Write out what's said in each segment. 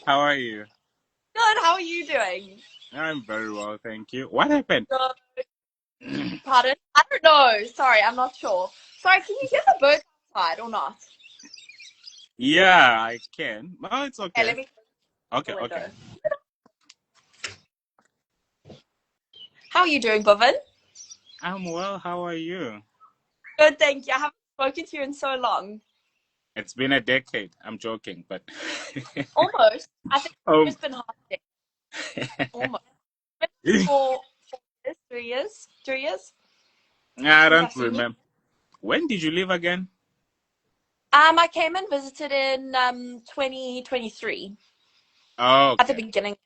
How are you? Good. How are you doing? I'm very well, thank you. What happened? Good. Pardon? I don't know. Sorry, I'm not sure. Sorry, can you hear the birds outside or not? Yeah, I can. No, it's Okay, okay. let me close Okay, the okay. window. How are you doing, Buven? I'm well. How are you? Good, thank you. I haven't spoken to you in so long. It's been a decade. I'm joking, but Almost. I think oh, it's just been half a day. Almost. Been for 4 years, 3 years, 3 years I since don't I've seen you. remember. When did you leave again? I came and visited in 2023 Oh, at the okay. beginning.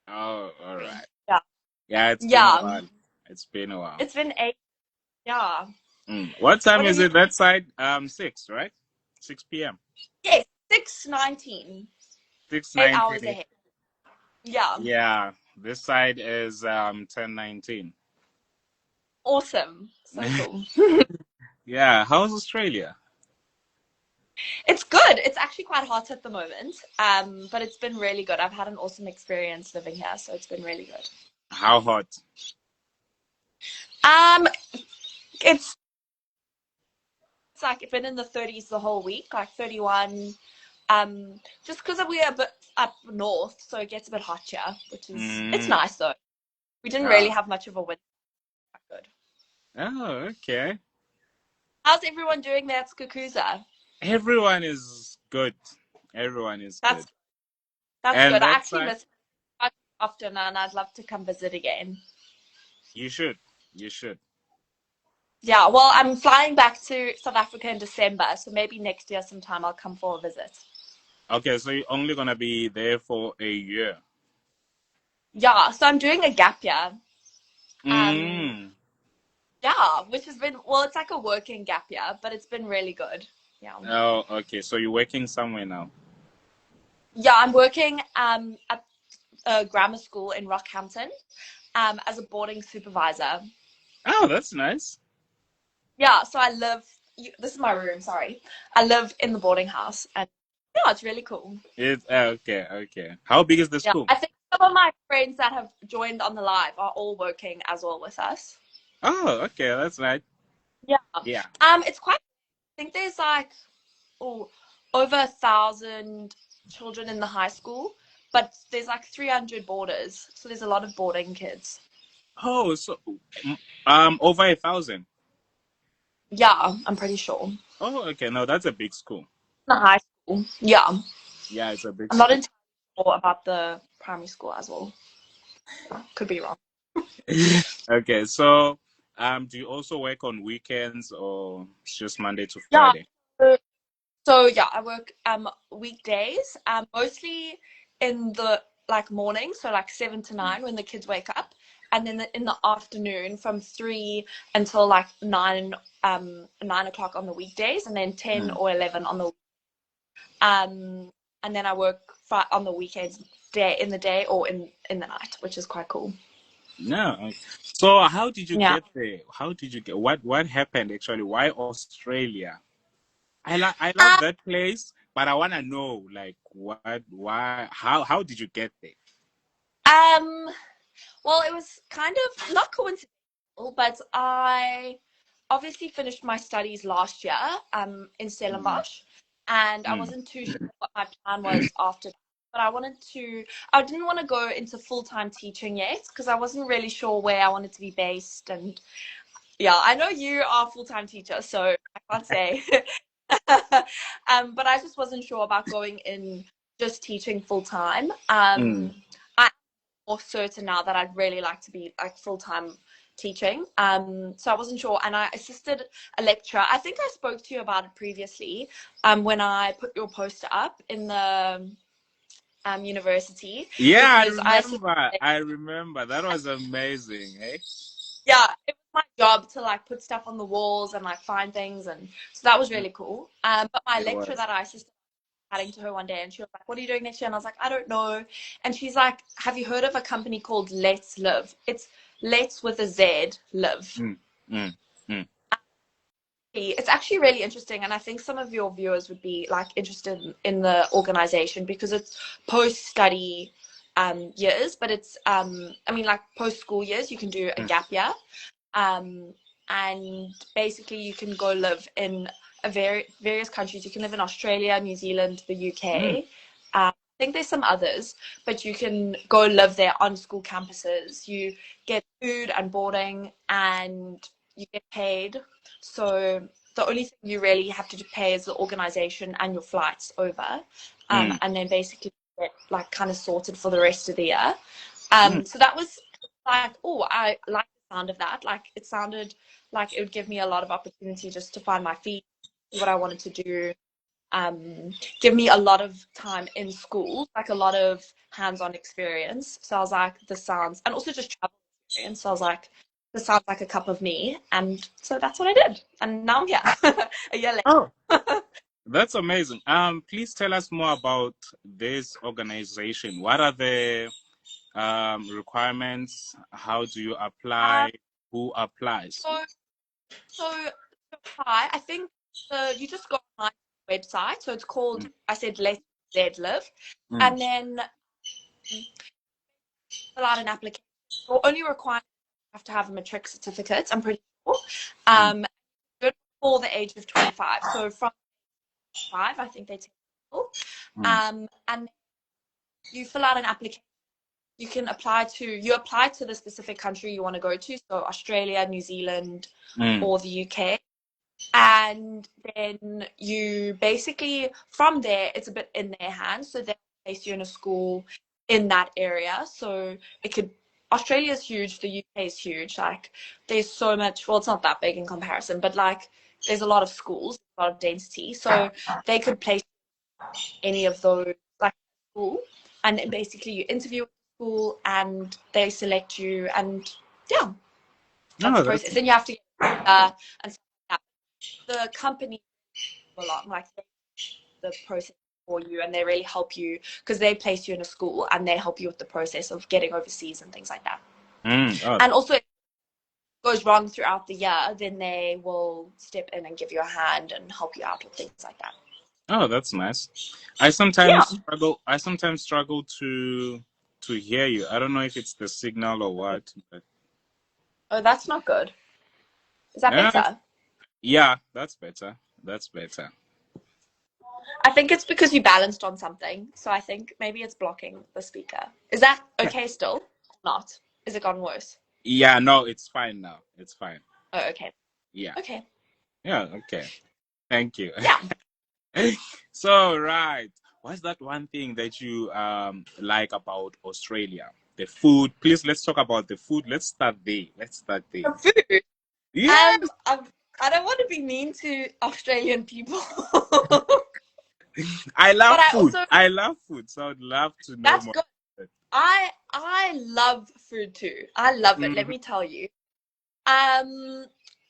Oh, all right. Yeah. Yeah, it's been a Yeah. while. It's been a while. It's been 8. Yeah. What time What have is you? it that side? 6, right? 6 p.m. Yes, 6:19. 8 hours 6:19. ahead. Yeah. Yeah, this side is 10:19. Awesome. So cool. Yeah, how's Australia? It's good. It's actually quite hot at the moment. But it's been really good. I've had an awesome experience living here, so it's been really good. How hot? Um, it's like been in the 30s the whole week, like 31. Just because we're a bit up north, so it gets a bit hot here, which is it's Mm, nice though. We didn't really ah. have much of a winter. Good. Oh, okay. How's everyone doing there at Skukuza? Everyone is good. Everyone is That's good. that's And good. I that actually side, miss it quite often, and I'd love to come visit again. you should. You should. Yeah, well, I'm flying back to South Africa in December, so maybe next year sometime I'll come for a visit. Okay, so you're only gonna be there for a year. Yeah, so I'm doing a gap year. Um, Mm. yeah, which has been, well, it's like a working gap year, but it's been really good. Yeah. Oh, okay. So you're working somewhere now. Yeah, I'm working at a grammar school in Rockhampton as a boarding supervisor. Oh, that's nice. Yeah, so I live, this is my room, sorry. I live in the boarding house, and yeah, it's really cool. It's okay, okay. How big is the Yeah, school? I think some of my friends that have joined on the live are all working as well with us. Oh, okay, that's nice. Yeah. Yeah. It's quite. I think there's like oh over 1,000 children in the high school, but there's like 300 boarders, so there's a lot of boarding kids. Oh, so over 1,000. Yeah, I'm pretty sure. In Oh, okay. No, that's a big school. the high school. Yeah, Yeah, it's a big I'm not school. entirely sure about the primary school as well. Could be wrong. Okay, so do you also work on weekends or it's just Monday to Yeah. Friday? So yeah, I work weekdays, mostly in the like morning, so like 7 to 9 when the kids wake up, and then in the afternoon from 3 until like 9 o'clock on the weekdays, and then 10 Mm. or 11 on the and then I work on the weekends day in the day or in the night, which is quite cool. No. So how did you Yeah. get there? How did you get what happened actually? Why Australia? I love Um, that place, but I want to know like what why how did you get there? um, well, it was kind of not coincidental, but I obviously finished my studies last year in Mm, Stellenbosch, and I mm. wasn't too sure what my plan was after that. But I didn't want to go into full-time teaching yet because I wasn't really sure where I wanted to be based. And yeah, I know you are a full-time teacher, so I can't say. But I just wasn't sure about going in just teaching full-time. Mm. I'm more certain now that I'd really like to be like full-time teaching. So I wasn't sure, and I assisted a lecturer. I think I spoke to you about it previously, when I put your poster up in the university, Yeah, I because I assisted. remember. I remember. That was amazing, eh? Yeah, it was my job to like put stuff on the walls and like find things, and so that was Mm, really cool. But my it lecturer was. that I assisted chatting to her one day, and she was like, "What are you doing next year?" And I was like, "I don't know." And she's like, "Have you heard of a company called Let's Live? It's Let's with a Z Live." Mm, mm, mm. it's actually really interesting, and I think some of your viewers would be like interested in the organization because it's post-study years, but it's I mean like post-school years. You can do a Mm, gap year, um, and basically you can go live in various countries. You can live in Australia, New Zealand, the mm, UK. I think there's some others, but you can go live there on school campuses. You get food and boarding, and you get paid. So the only thing you really have to pay is the organization and your flights over, mm, and then basically get like kind of sorted for the rest of the year. mm. So that was like, oh, I like the sound of that. Like it sounded like it would give me a lot of opportunity just to find my feet, do what I wanted to do, give me a lot of time in school, like a lot of hands-on experience. So I was like, this sounds, and also just travel experience. So I was like, this sounds like a cup of me. And so that's what I did. And now I'm here, a year Oh, later. that's amazing. Please tell us more about this organization. What are the requirements? How do you um, apply? Who applies? so, so apply, I think you just go on my website. So it's called, Mm, I said, Let Z Live. mm, And then fill out an application. Your only requirement you have to have a matric certificate, I'm pretty sure. mm, Good before the age of 25. So from 5, I think they take people. mm, And you fill out an application. You apply to the specific country you want to go to, so Australia, New Zealand, mm, or the UK. And then you basically, from there, it's a bit in their hands. So they place you in a school in that area. So it could, Australia's huge, the UK is huge. Like there's so much, well, it's not that big in comparison, but like there's a lot of schools, a lot of density. So they could place any of those like school, and then basically you interview with the school and they select you, and yeah, that's no, the that's process. Then you have to and stuff like that. The company a lot, like the process for you, and they really help you because they place you in a school and they help you with the process of getting overseas and things like that. oh, And also, if it goes wrong throughout the year, then they will step in and give you a hand and help you out with things like that. oh, that's nice. Yeah. I sometimes struggle to hear you. I don't know if it's the signal or what, but Oh, that's not good. Is that yeah, better? yeah, that's better. That's better. I think it's because you balanced on something. So I think maybe it's blocking the speaker. Is that okay still? Not. Is it gone worse? Yeah, no, it's fine now. It's fine. Oh, okay. Yeah, Okay. yeah, okay. Thank you. Yeah. So, right, what's that one thing that you like about Australia? The food. Please, let's talk about the food. Let's start there. Let's start there. The food. Yes, I don't want to be mean to Australian people, I love but I food. also, I love food, so I'd love to know that's more. good. I love food too. I love it. Let Mhm. me tell you. Um,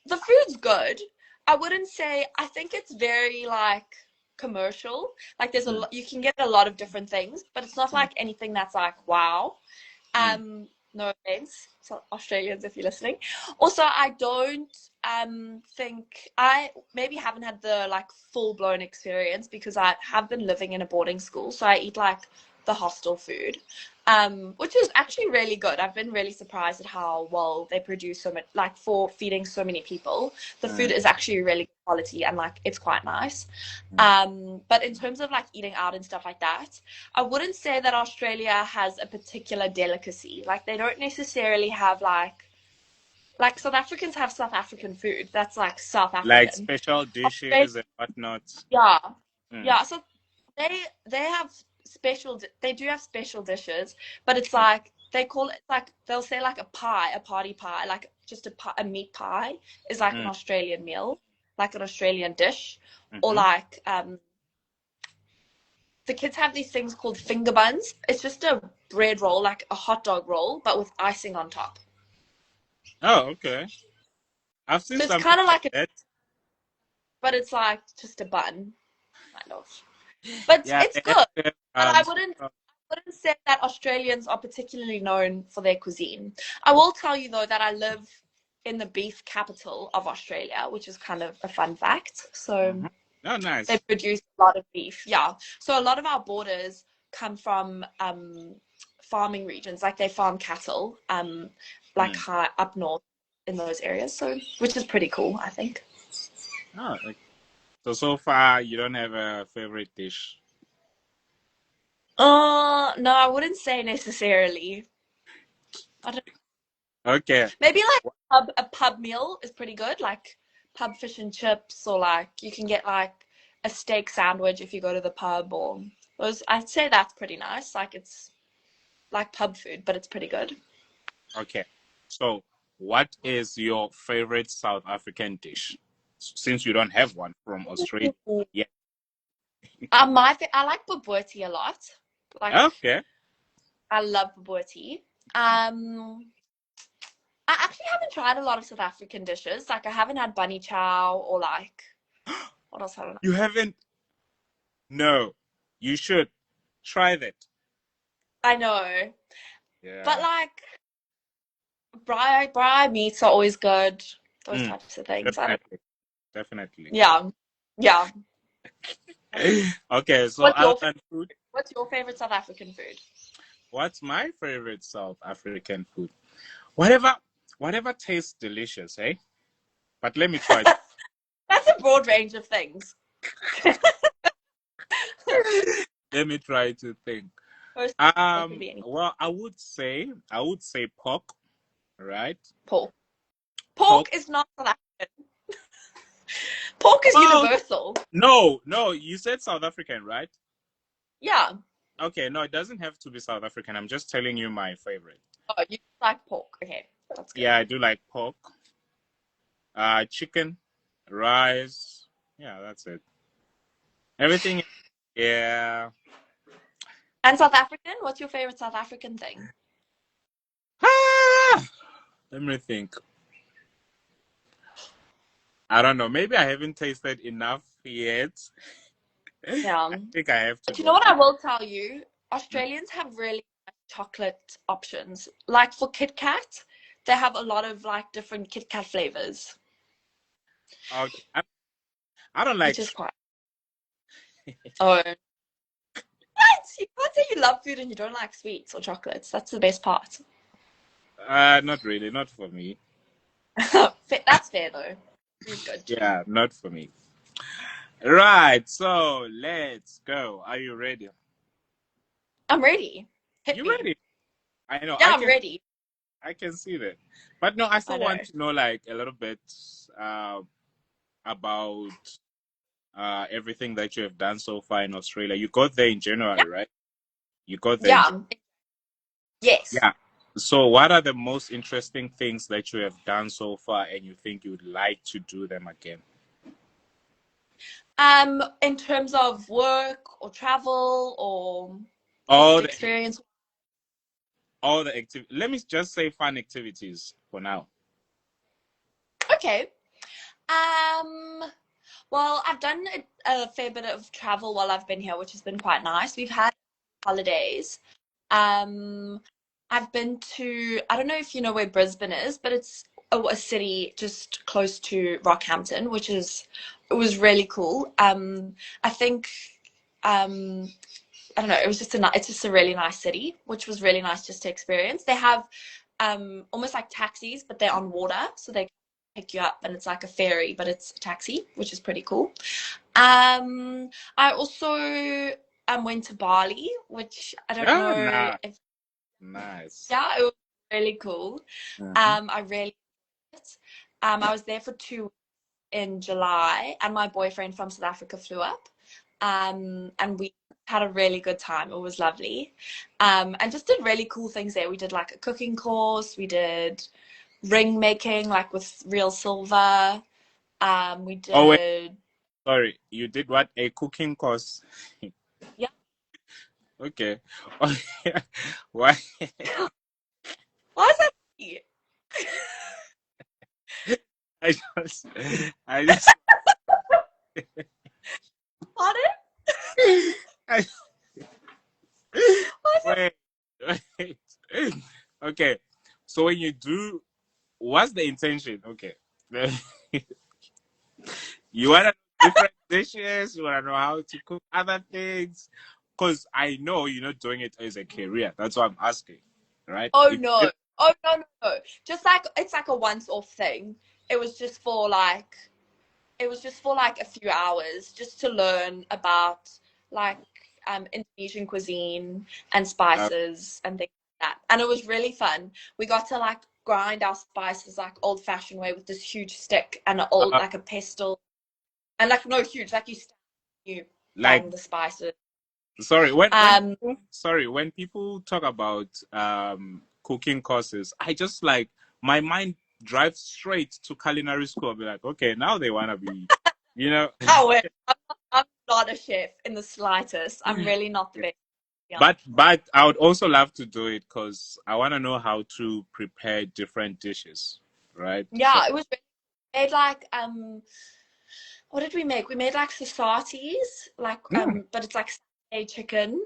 the food's good. I wouldn't say. I think it's very like commercial. Like there's a Mm, lot. You can get a lot of different things, but it's not mm, like anything that's like wow. mm, No offense, so Australians if you're listening. Also, I don't think I maybe haven't had the like full blown experience because I have been living in a boarding school, so I eat like the hostel food, which is actually really good. I've been really surprised at how well they produce so much, like for feeding so many people. The food mm, is actually really good quality and like it's quite nice. mm. But in terms of like eating out and stuff like that, I wouldn't say that Australia has a particular delicacy. Like they don't necessarily have like South Africans have South African food. That's like South Like African. special Australia, dishes and whatnot. yeah, Mm, yeah. So they have they do have special dishes, but it's like they call it like they'll say like a pie, a party pie, like just a meat pie is like an mm, Australian meal, like an Australian dish, or mm-hmm. like the kids have these things called finger buns. It's just a bread roll, like a hot dog roll, but with icing on top. Oh, okay. I've seen So it's something kind of like like that. but it's like just a bun, kind of. But Yeah, it's they have good. to have, But I wouldn't special. I wouldn't say that Australians are particularly known for their cuisine. I will tell you though that I live in the beef capital of Australia, which is kind of a fun fact. So Oh, they nice. produce a lot of beef. Yeah. So a lot of our borders come from farming regions, like they farm cattle, like high up north in those areas. So which is pretty cool, I think. Oh, okay. So far you don't have a favorite dish. No, I wouldn't say necessarily. I don't. Okay. Maybe like a pub meal is pretty good, like pub fish and chips, or like you can get like a steak sandwich if you go to the pub, or those. I'd say that's pretty nice. Like it's like pub food, but it's pretty good. Okay. So what is your favorite South African dish? Since you don't have one from Australia. Yeah. I like bobotie a lot. Like Okay. I love bobotie. I actually haven't tried a lot of South African dishes. Like I haven't had bunny chow or like what else haven't You haven't? No. You should try that. I know. But Yeah. like braai meats are always good. Those Mm, types of things. I don't. definitely. Definitely. Yeah, yeah. Okay, so What's other your than food, What's your favorite South African food? what's my favorite South African food? Whatever tastes delicious, eh? But let me try. That's a broad range of things. Let me try to think. Most could be any Well, I would say pork, right? pork. Pork. Pork is not South African. Pork is Oh, universal. no, you said South African, right? Yeah. Okay, no, it doesn't have to be South African. I'm just telling you my favorite. Oh, you like pork. Okay, that's good. Yeah, I do like pork. Chicken, rice. Yeah, that's it. Everything. Yeah. And South African? What's your favorite South African thing? Ah, let me think. I don't know. Maybe I haven't tasted enough yet. Yeah. I think I have to But you know go. what I will tell you? Australians have really nice chocolate options. Like for Kit Kat, they have a lot of like different Kit Kat flavors, Okay. I don't like. which is quite. Oh, what? You can't say you love food and you don't like sweets or chocolates. That's the best part. Not really. Not for me. That's fair though. It's good. Yeah, not for me. Right. So let's go. Are you ready? I'm ready. Hit You me. ready? I know. Yeah, I'm ready. I can see that. But no, I I still know. want to know like a little bit uh, about everything that you have done so far in Australia. You got there in Yeah. January, right? You got there in Yeah. Yes. Yeah. So what are the most interesting things that you have done so far and you think you'd like to do them again? In terms of work or travel or just All the experience. all the activity. Let me just say fun activities for now. Okay. Um, well, I've done a fair bit of travel while I've been here, which has been quite nice. We've had holidays. Um, I've been to, I don't know if you know where Brisbane is, but it's a city just close to Rockhampton, it was really cool. I think, um, I don't know, it's just a really nice city, which was really nice just to experience. They have almost like taxis, but they're on water, so they pick you up and it's like a ferry, but it's a taxi, which is pretty cool. I also went to Bali, which I don't Oh, know nice. if Nice. yeah, it was really cool. Mhm. I really liked it. I was there for 2 weeks in July, and my boyfriend from South Africa flew up, and we had a really good time. It was lovely, and just did really cool things there. We did like a cooking course. We did ring making, like with real silver. We Oh, wait, did sorry. You did what? A cooking course. yeah. Okay. Why? Why is that funny? I just, I just, Pardon? I, Why is that? wait, wait. Okay. So when you do what's the intention? Okay. You want to know different dishes? You want to know how to cook other things? Because I know you're not doing it as a career. That's why I'm asking, right? Oh no. Oh no, no, no. Just like it's like a once-off thing. It was just for like a few hours just to learn about like Indonesian cuisine and Uh, spices and things like that. And it was really fun. We got to like grind our spices like old-fashioned way with this huge stick and an old uh, like a pestle and like no huge like you like, bang the spices. sorry, Um when people talk about cooking courses, I just like my mind drives straight to culinary school. I'll be like, okay, now they want to be, you know. oh wait, I'm not a chef in the slightest. I'm really not the best. Yeah. But I would also love to do it because I want to know how to prepare different dishes, right? So, Yeah, it was made like what did we make? We made like sasatis, like mm, but it's like satay chicken.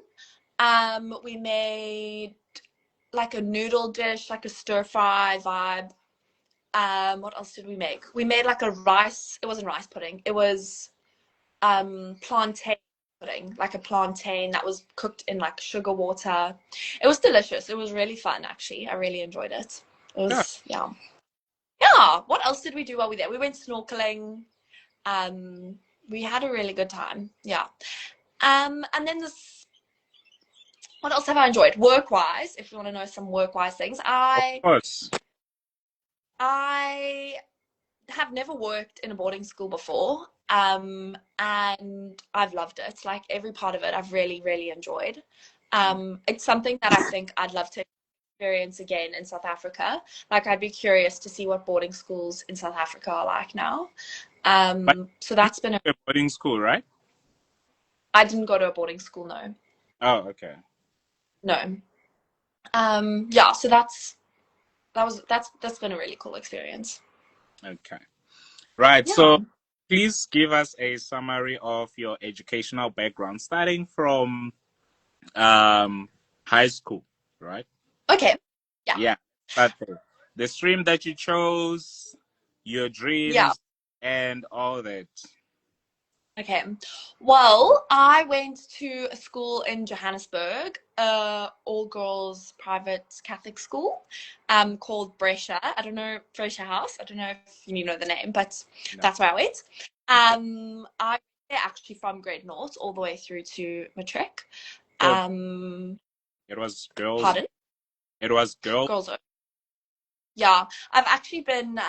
We made like a noodle dish, like a stir fry vibe. What else did we make? We made like a rice. It wasn't rice pudding. It was plantain pudding, like a plantain that was cooked in like sugar water. It was delicious. It was really fun actually. I really enjoyed it. It yeah. was yeah. Yeah. What else did we do while we were there? We went snorkeling. Um, we had a really good time. Yeah. And then this, what else have I enjoyed? Work-wise, if you want to know some work-wise things, Of course. I have never worked in a boarding school before. And I've loved it. Like every part of it, I've really, really enjoyed. It's something that I think I'd love to experience again in South Africa. Like I'd be curious to see what boarding schools in South Africa are like now. But So you that's been went to a boarding school, right? I didn't go to a boarding school, no. Oh, okay. No. Yeah, so that's been a really cool experience. Okay. Right. Yeah. So please give us a summary of your educational background, starting from um, high school, right? Okay. Yeah. Yeah. Start there. The stream that you chose, your Yeah. dreams, and all that. Okay. Well, I went to a school in Johannesburg, all girls private Catholic school, called Brescia. I don't know, Brescia House. I don't know if you know the name, but No. that's where I went. I went there actually from grade naught all the way through to matric. So Um, it was girls. Pardon? It was girls. Girls. Yeah, I've actually been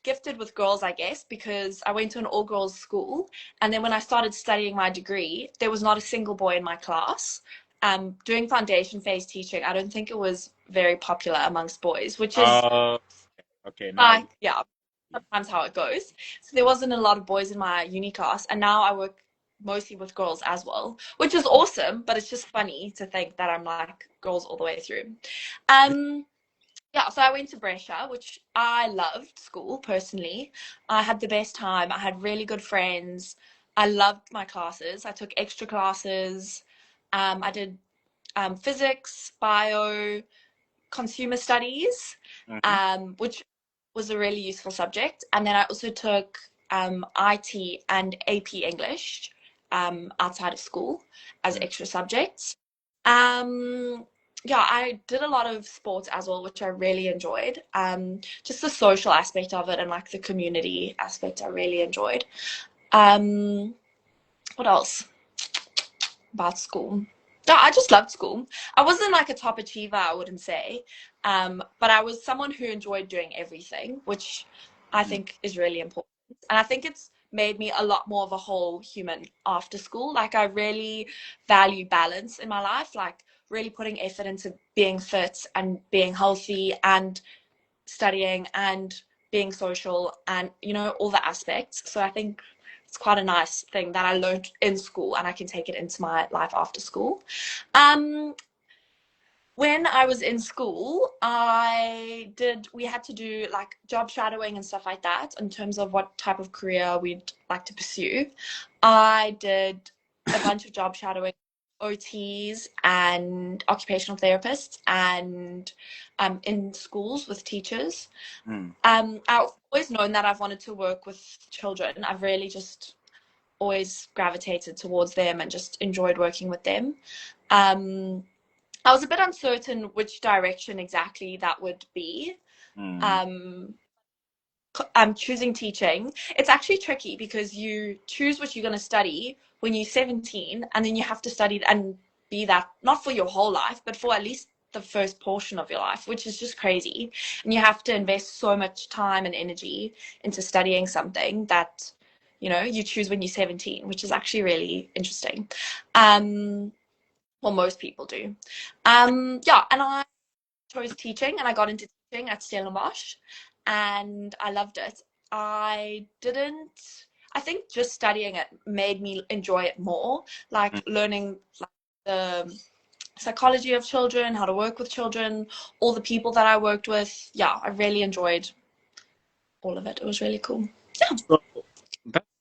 gifted with girls, I guess, because I went to an all-girls school, and then when I started studying my degree, there was not a single boy in my class. Doing foundation phase teaching, I don't think it was very popular amongst boys, which is Uh, okay. Now, like, yeah, sometimes how it goes. So there wasn't a lot of boys in my uni class, and now I work mostly with girls as well, which is awesome, but it's just funny to think that I'm like girls all the way through. Um, yeah, so I went to Brescia, which I loved school personally. I had the best time. I had really good friends. I loved my classes. I took extra classes. I did physics, bio, consumer studies, mhm. which was a really useful subject. And then I also took IT and AP English outside of school as Mm. extra subjects. Um, yeah, I did a lot of sports as well, which I really enjoyed. Just the social aspect of it and like the community aspect, I really enjoyed. Um, what else about school? Yeah, I just loved school. I wasn't like a top achiever, I wouldn't say, but I was someone who enjoyed doing everything, which I Mm. think is really important. And I think it's made me a lot more of a whole human after school. Like I really value balance in my life, like really putting effort into being fit and being healthy and studying and being social and all the aspects. So I think it's quite a nice thing that I learned in school and I can take it into my life after school. Um, when I was in school, we had to do like job shadowing and stuff like that in terms of what type of career we'd like to pursue. I did a bunch of job shadowing OTs and occupational therapists and in schools with teachers. Mm. I've always known that I've wanted to work with children. I've really just always gravitated towards them and just enjoyed working with them. I was a bit uncertain which direction exactly that would be. Mm. Um, I'm choosing teaching. It's actually tricky because you choose what you're going to study when you're 17, and then you have to study and be that, not for your whole life, but for at least the first portion of your life, which is just crazy. And you have to invest so much time and energy into studying something that, you choose when you're 17, which is actually really interesting. Well, most people do. Yeah, and I chose teaching and I got into teaching at Stellenbosch and I loved it. I didn't, I think just studying it made me enjoy it more, like learning like the psychology of children, how to work with children, all the people that I worked with. Yeah, I really enjoyed all of it. It was really cool. Yeah. So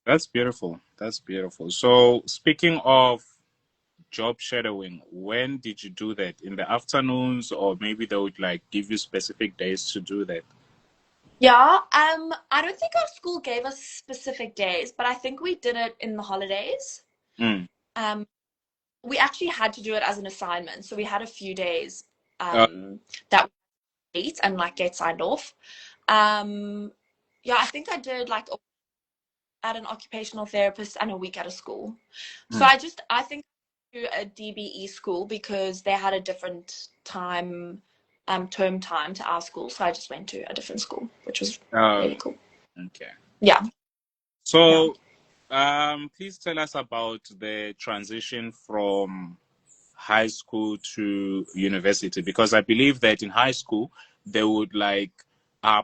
that's beautiful. That's beautiful. So speaking of job shadowing, when did you do that? In the afternoons, or maybe they would like give you specific days to do that? Yeah, I don't think our school gave us specific days, but I think we did it in the holidays. Mm. Um, we actually had to do it as an assignment, so we had a few days Uh, that we ate and like get signed off. Um, yeah, I think I did like at an occupational therapist and a week at a school. So mm. I think to a DBE school because they had a different time, term time to our school. So I just went to a different school, which was Uh, really cool. okay. Yeah, yeah. So, please tell us about the transition from high school to university, because I believe that in high school they would like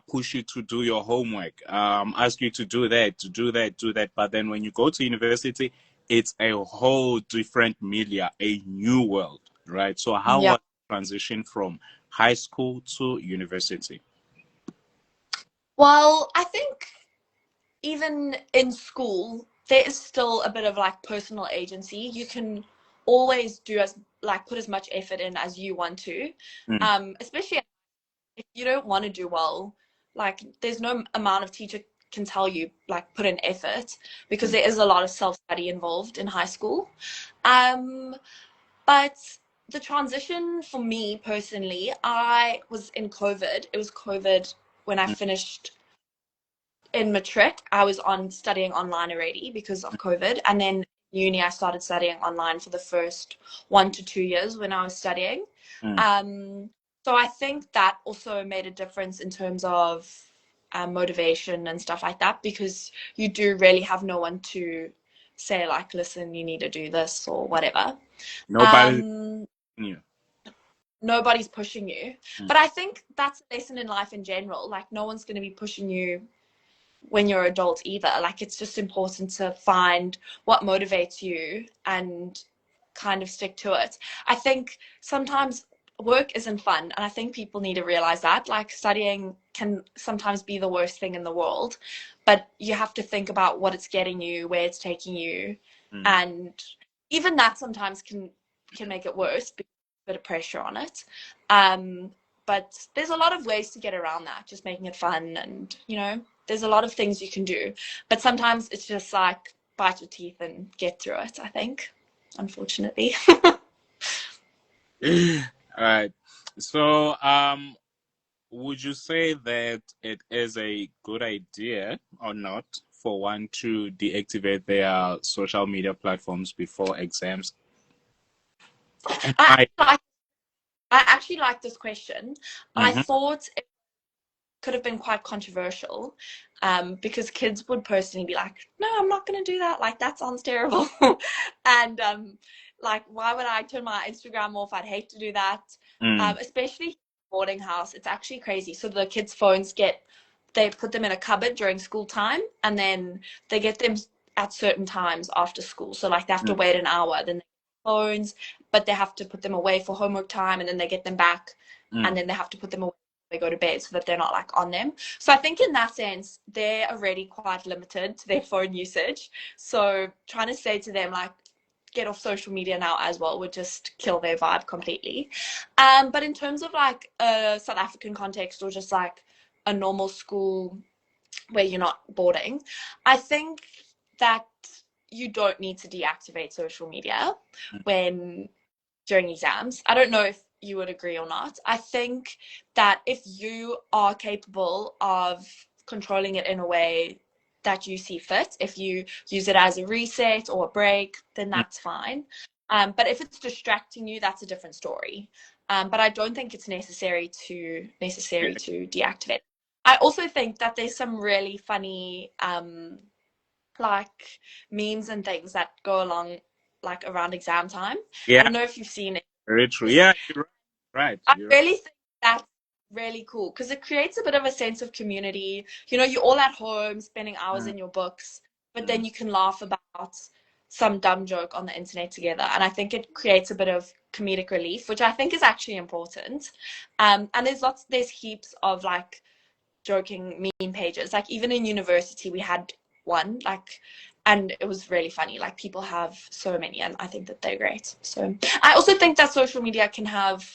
push you to do your homework, ask you to do that, to do that, do that. But then when you go to university, it's a whole different media, a new world, right? So how Yeah. was the transition from high school to university? Well, I think even in school, there is still a bit of like personal agency. You can always do as like put as much effort in as you want to, Mm. especially if you don't want to do well. Like, there's no amount of teacher can tell you like put in effort because Mm. there is a lot of self study involved in high school. Um, but the transition for me personally, I was in COVID. It was COVID when I Mm. finished in matric. I was on studying online already because of COVID, and then uni I started studying online for the first 1 to 2 years when I was studying. Mm. Um, so I think that also made a difference in terms of motivation and stuff like that because you do really have no one to say like, listen, you need to do this or whatever. Nobody Um, knew. Nobody's pushing you, Mm. but I think that's a lesson in life in general. Like, no one's going to be pushing you when you're adult either. Like, it's just important to find what motivates you and kind of stick to it. I think sometimes work isn't fun, and I think people need to realize that. Like, studying can sometimes be the worst thing in the world, but you have to think about what it's getting you, where it's taking you, Mm. and even that sometimes can make it worse because there's a bit of pressure on it. Um, but there's a lot of ways to get around that, just making it fun, and there's a lot of things you can do. But sometimes it's just like bite your teeth and get through it, I think, unfortunately. All right. So, would you say that it is a good idea or not for one to deactivate their social media platforms before exams? And I why? like I actually like this question. I Mm-hmm. thought it could have been quite controversial, because kids would personally be like, no, I'm not going to do that. Like, that sounds terrible. And like, why would I turn my Instagram off? I'd hate to do that. Mm. Especially boarding house. It's actually crazy. So the kids' phones they put them in a cupboard during school time, and then they get them at certain times after school. So like, they have to Mm. wait an hour, then they get phones, but they have to put them away for homework time, and then they get them back, and Mm. then they have to put them away when they go to bed so that they're not like on them. So I think in that sense, they're already quite limited to their phone usage. So trying to say to them like, get off social media now as well would just kill their vibe completely. But in terms of like a South African context or just like a normal school where you're not boarding, I think that you don't need to deactivate social media when during exams. I don't know if you would agree or not. I think that if you are capable of controlling it in a way that you see fit, if you use it as a reset or a break, then that's fine. But if it's distracting you, that's a different story. But I don't think it's necessary to deactivate. I also think that there's some really funny like memes and things that go along like around exam time. I Yeah, don't know if you've seen it. very true. Yeah, you're right. I You're right. really think that's really cool because it creates a bit of a sense of community. You know, you're all at home spending hours in your books, but then you can laugh about some dumb joke on the internet together. And I think it creates a bit of comedic relief, which I think is actually important. And there's heaps of like joking meme pages. Like even in university, we had one and it was really funny. Like people have so many, and I think that they're great. So I also think that social media can have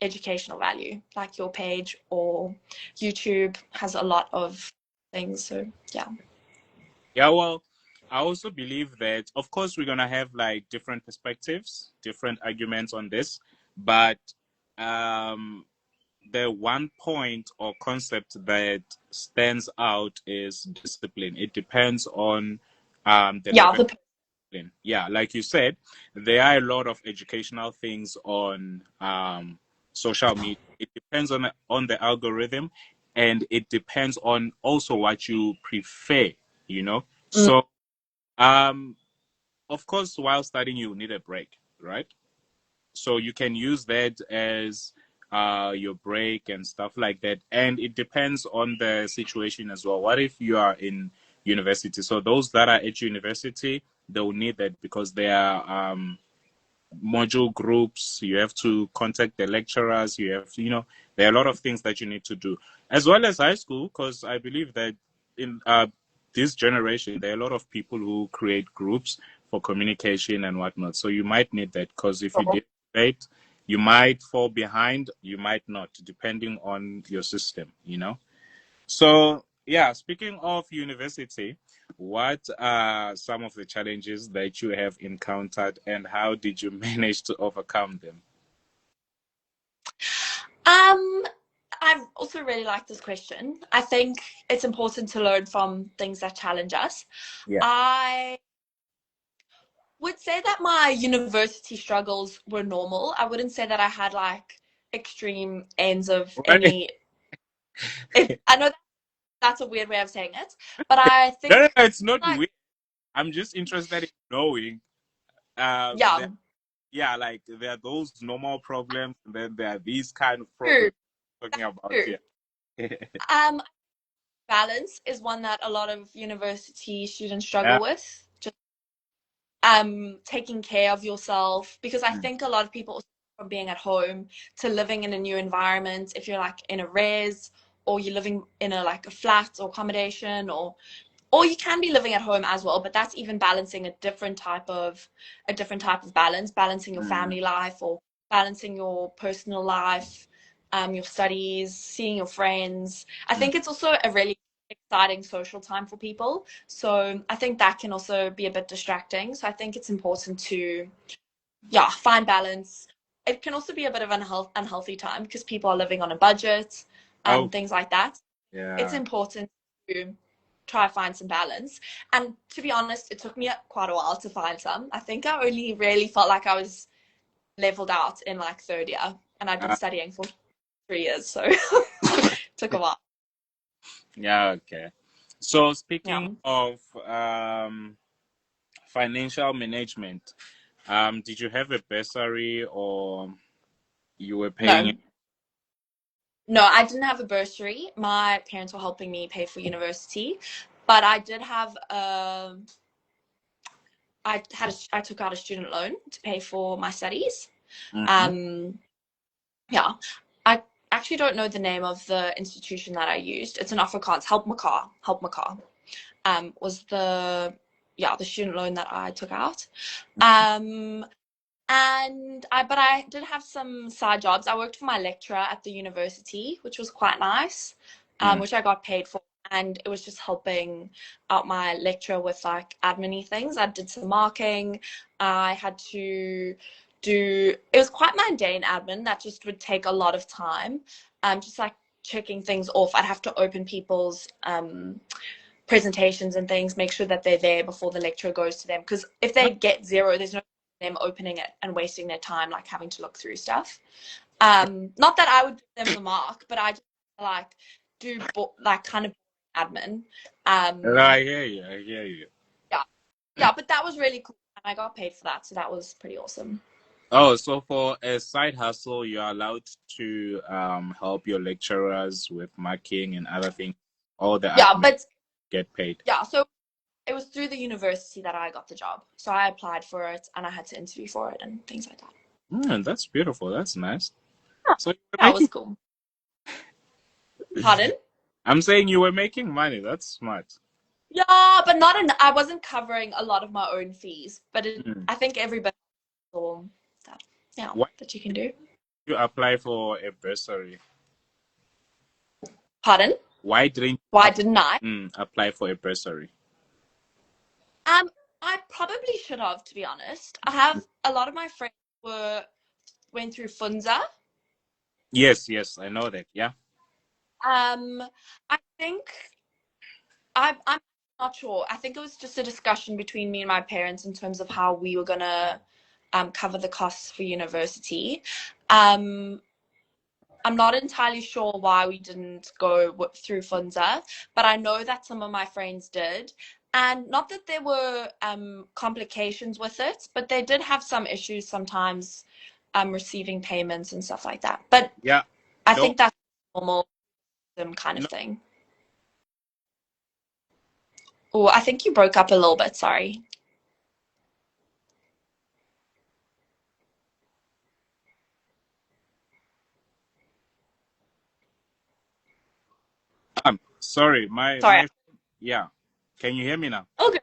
educational value, like your page or YouTube has a lot of things. So yeah. Yeah, well, I also believe that, of course, we're gonna have like different perspectives, different arguments on this, but um, the one point or concept that stands out is discipline. It depends on the Yeah, level of discipline. Yeah, like you said, there are a lot of educational things on social media. It depends on the algorithm, and it depends on also what you prefer. You know, so um, of course, while studying, you need a break, right? So you can use that as your break and stuff like that. And it depends on the situation as well. What if you are in university? So those that are at university, they'll need that because they are module groups. You have to contact the lecturers. You have, there are a lot of things that you need to do, as well as high school, because I believe that in this generation, there are a lot of people who create groups for communication and whatnot. So you might need that because if you did late, you might fall behind, you might not, depending on your system. So, yeah, speaking of university, what are some of the challenges that you have encountered and how did you manage to overcome them? Um, I also really like this question. I think it's important to learn from things that challenge us. Yeah. I would say that my university struggles were normal. I wouldn't say that I had like extreme ends of Right. any. I know that's a weird way of saying it, but I No, no, think no, it's not like weird. I'm just interested in knowing. yeah, That, yeah, like there are those normal problems, and then there are these kind of true, problems we're talking about true. here. Um, balance is one that a lot of university students Yeah. struggle with. Just taking care of yourself because I think a lot of people from being at home to living in a new environment, if you're like in a res or you're living in a like a flat or accommodation or you can be living at home as well, but that's even balancing a different type of balance, balancing your family life or balancing your personal life, your studies, seeing your friends. I think it's also a really exciting social time for people. So I think that can also be a bit distracting. So I think it's important to, yeah, find balance. It can also be a bit of an unhealthy time because people are living on a budget, Oh, things like that. It's yeah. important to try to find some balance. And to be honest, it took me quite a while to find some. I think I only really felt like I was leveled out in like third year, and I've been Uh, studying for 3 years, so it took a while. yeah, okay. So speaking Yeah. of financial management, did you have a bursary or you were paying it? No, no, I didn't have a bursary. My parents were helping me pay for university, but I did have I took out a student loan to pay for my studies. Mhm. Um, yeah, I actually don't know the name of the institution that I used. It's an Afrikaans, Help Mekaar. Was the the student loan that I took out. But I did have some side jobs. I worked for my lecturer at the university, which was quite nice, which I got paid for. And it was just helping out my lecturer with like admin-y things. I did some marking. I had to it was quite mundane admin that just would take a lot of time. Just like checking things off. I'd have to open people's presentations and things, make sure that they're there before the lecturer goes to them. Because if they get 0, there's no them opening it and wasting their time, like having to look through stuff. Not that I would give them the mark, but I just like do like kind of admin. I hear you. I hear you. Yeah, but that was really cool, and I got paid for that, so that was pretty awesome. Oh, so for a side hustle, you're allowed to help your lecturers with marking and other things. All the admin but get paid. Yeah, so it was through the university that I got the job. So I applied for it, and I had to interview for it and things like that. That's beautiful. That's nice. So that was cool. Pardon? I'm saying you were making money. That's smart. Yeah, but I wasn't covering a lot of my own fees, but I think everybody saw that. Yeah, that you can do. You apply for a bursary. Pardon? Why didn't I apply for a bursary? I probably should have, to be honest. I have a lot of my friends went through Funza. Yes, I know that. Yeah. I think I'm not sure. I think it was just a discussion between me and my parents in terms of how we were gonna cover the costs for university. I'm not entirely sure why we didn't go through Funza, but I know that some of my friends did. And not that there were complications with it, but they did have some issues sometimes receiving payments and stuff like that. But yeah, I think that's normal kind of thing. Oh, I think you broke up a little bit. Sorry. Sorry. My yeah. Can you hear me now? Okay,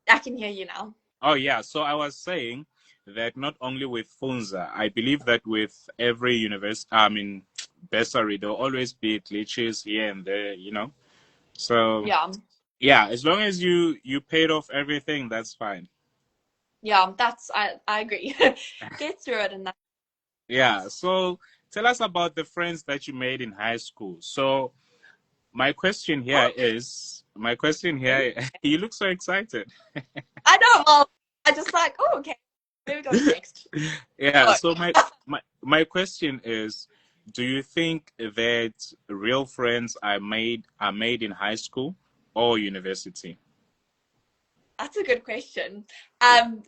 I can hear you now. Oh yeah. So I was saying that not only with Funza, I believe that with every university, bursary, there'll always be glitches here and there, So yeah, as long as you paid off everything, that's fine. Yeah, I agree. Get through it and that. Yeah. So tell us about the friends that you made in high school. So my question here is, you look so excited. I know. Well, I just like, oh, okay. Maybe go next. Yeah. So my question is, do you think that real friends are made in high school or university? That's a good question.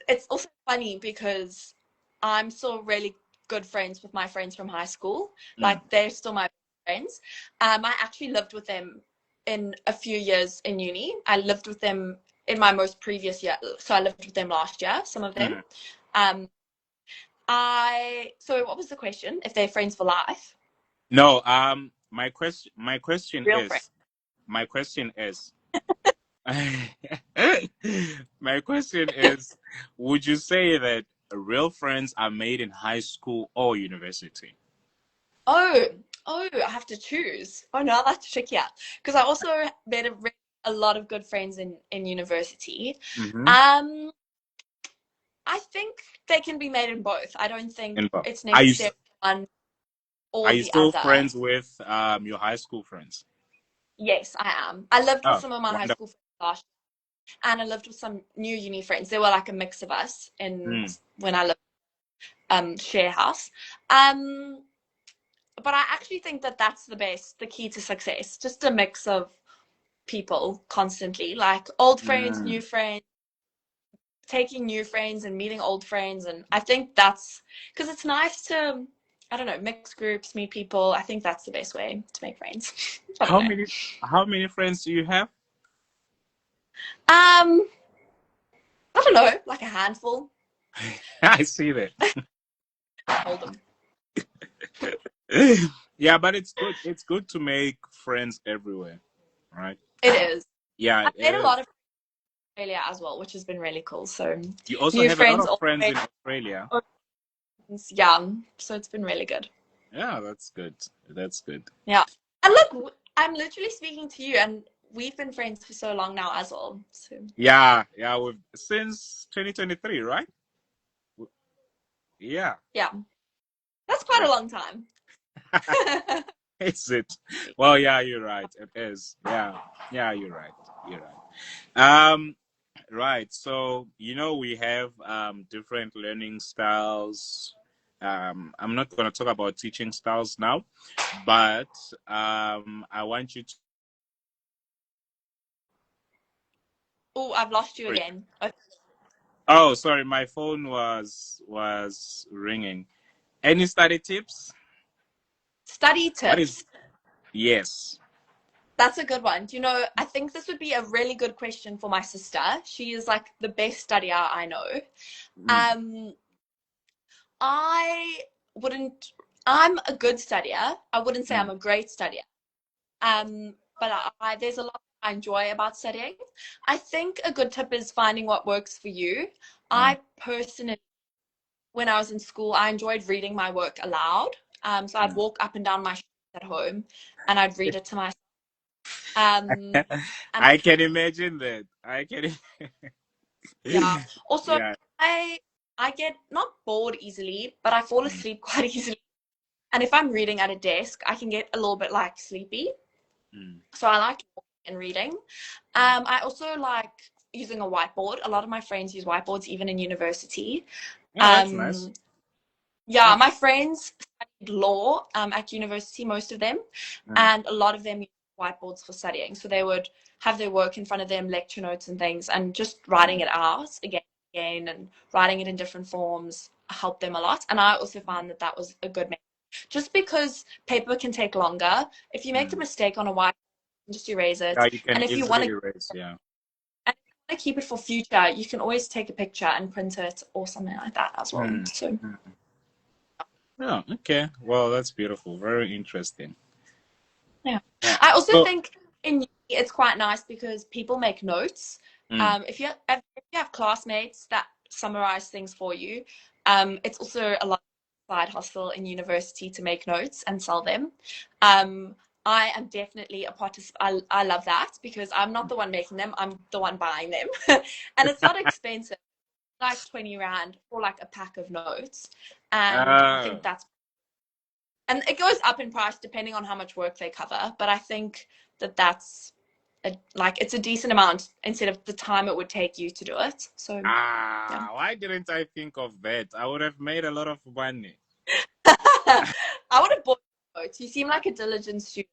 It's also funny because I'm still really good friends with my friends from high school. Like they're still my friends. I actually lived with them in a few years in uni. I lived with them in my most previous year. So I lived with them last year, some of them. So what was the question? If they're friends for life? No, my question Real is friends. my question is my question is, would you say that real friends are made in high school or university? Oh, I have to choose. Oh no, that's trickier. Because I also made a lot of good friends in university. I think they can be made in both. I don't think it's necessarily one or the other. Are you still friends with your high school friends? Yes, I am. I lived with some of my high school friends last year, and I lived with some new uni friends. There were like a mix of us when I lived share house. But I actually think that that's the key to success. Just a mix of people constantly, like old friends, new friends, taking new friends and meeting old friends. And I think that's because it's nice to, I don't know, mix groups, meet people. I think that's the best way to make friends. How many friends do you have? I don't know, like a handful. I see that. Hold them. Yeah, but it's good. It's good to make friends everywhere, right? It is. Yeah, I've made a lot of Australia as well, which has been really cool. So You also new have a lot friends of all the friends way. in Australia. Yeah, so it's been really good. Yeah, that's good. That's good. Yeah. And look, I'm literally speaking to you, and we've been friends for so long now as well. So Yeah, yeah, we've since 2023, right? Yeah. yeah, that's quite Yeah. a long time. Is it? Well, yeah, you're right. It is. Yeah. Yeah, you're right. You're right. Right. So, we have different learning styles. I'm not going to talk about teaching styles now, but I want you to. Oh, I've lost you again. Okay. Oh, sorry, my phone was ringing. Any study tips? Study What is tips. yes? That's a good one. Do you know, I think this would be a really good question for my sister. She is like the best studier I know. Mm, Um, I wouldn't, I'm a good studier. I wouldn't say I'm mm, a great studier. But there's a lot I enjoy about studying. I think a good tip is finding what works for you. mm. I personally, when I was in school, I enjoyed reading my work aloud. So I'd Mm. walk up and down my street at home and I'd read it to myself. Um, and I can imagine that. I can. yeah. Also, Yeah. I I get not bored easily, but I fall Mm, asleep quite easily. And if I'm reading at a desk, I can get a little bit like sleepy. mm, So I like walking and reading. mm. I also like using a whiteboard. A lot of my friends use whiteboards even in university. Yeah, that's nice. Um, yeah, Yeah. my friends studied law at university, most of them, Mm, and a lot of them use whiteboards for studying. So they would have their work in front of them, lecture notes and things, and just writing mm, it out again, and writing it in different forms helped them a lot. And I also found that that was a good method. Just because paper can take longer, if you make a mm. mistake on a whiteboard, you can just erase Yeah, it. you can And if you want easily to erase. Yeah. keep it for future, you can always take a picture and print it or something like that as well. Mm, So mm. Yeah. Okay. Well, that's beautiful. Very interesting. yeah. Yeah. I also So. think in uni it's quite nice because people make notes. Mm, If you have classmates that summarize things for you, it's also a lot of side hustle in university to make notes and sell them. Um, I am definitely a participant. I love that because I'm not the one making them, I'm the one buying them. And it's not expensive, like 20 Rand for like a pack of notes. And I uh, think and it goes up in price depending on how much work they cover. But I think that that's it's a decent amount instead of the time it would take you to do it. So yeah. why didn't I think of that? I would have made a lot of money. I would have bought notes. You seem like a diligent student.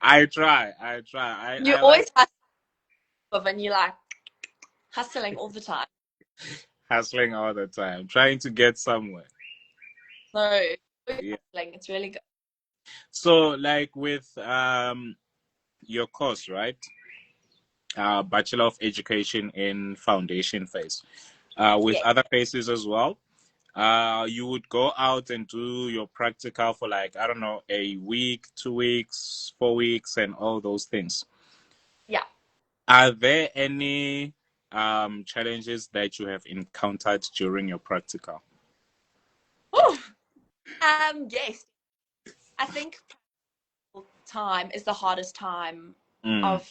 I try. I try. You I like always hustle and you're like hustling all the time. hustling all the time, trying to get somewhere. No, always Yeah. hustling. It's really good. So, like with your course, right? Bachelor of Education in foundation phase. With Yeah. other phases as well. You would go out and do your practical for like, I don't know, a week, 2 weeks, 4 weeks, and all those things. Yeah. Are there any challenges that you have encountered during your practical? Whew. Yes. I think time is the hardest time Mm, of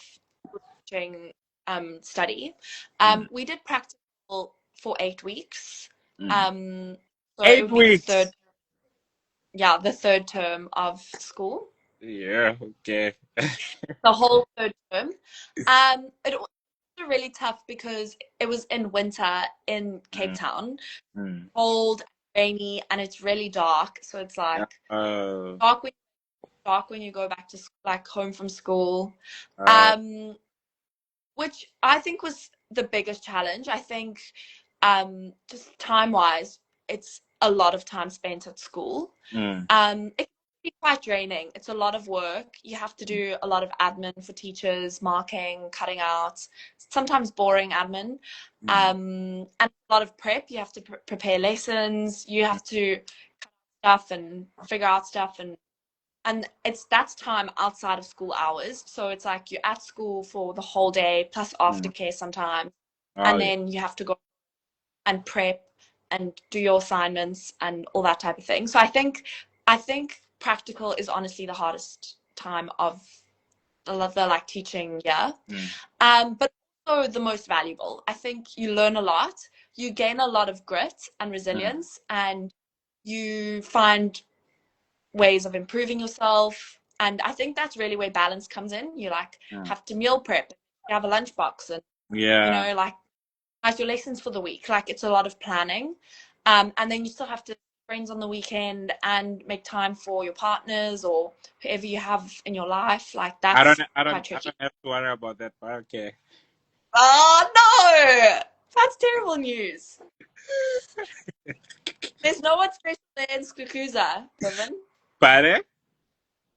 teaching study. mm, We did practical for 8 weeks. mm. Um, so it Eight would be weeks. the third term of school, Yeah, okay. the whole third term. It was really tough because it was in winter in Cape Mm, Town, mm. cold, rainy, and it's really dark. So it's Yeah. like dark when you go back to like home from school. Um, which I think was the biggest challenge. I think just time wise, it's a lot of time spent at school. mm, It can be quite draining. It's a lot of work. You have to do a lot of admin for teachers, marking, cutting out, sometimes boring admin, mm, and a lot of prep. You have to prepare lessons. You have to cut stuff and figure out stuff and and that's time outside of school hours. So it's like you're at school for the whole day plus Mm. aftercare sometimes, Oh and yeah. then you have to go and prep and do your assignments and all that type of thing. So I think practical is honestly the hardest time of the like teaching year. Mm. But also the most valuable. I think you learn a lot, you gain a lot of grit and Mm. resilience, and you find ways of improving yourself. And I think that's really where balance comes in. You like Mm. have to meal prep, you have a lunchbox, and Yeah. like as your lessons for the week. Like it's a lot of planning. And then you still have to see friends on the weekend and make time for your partners or whoever you have in your life. Like I don't that's I quite don't I tricky. don't have to worry about that, but okay. Oh no! That's terrible news. There's no one special there in Skukuza, Buven. Pardon?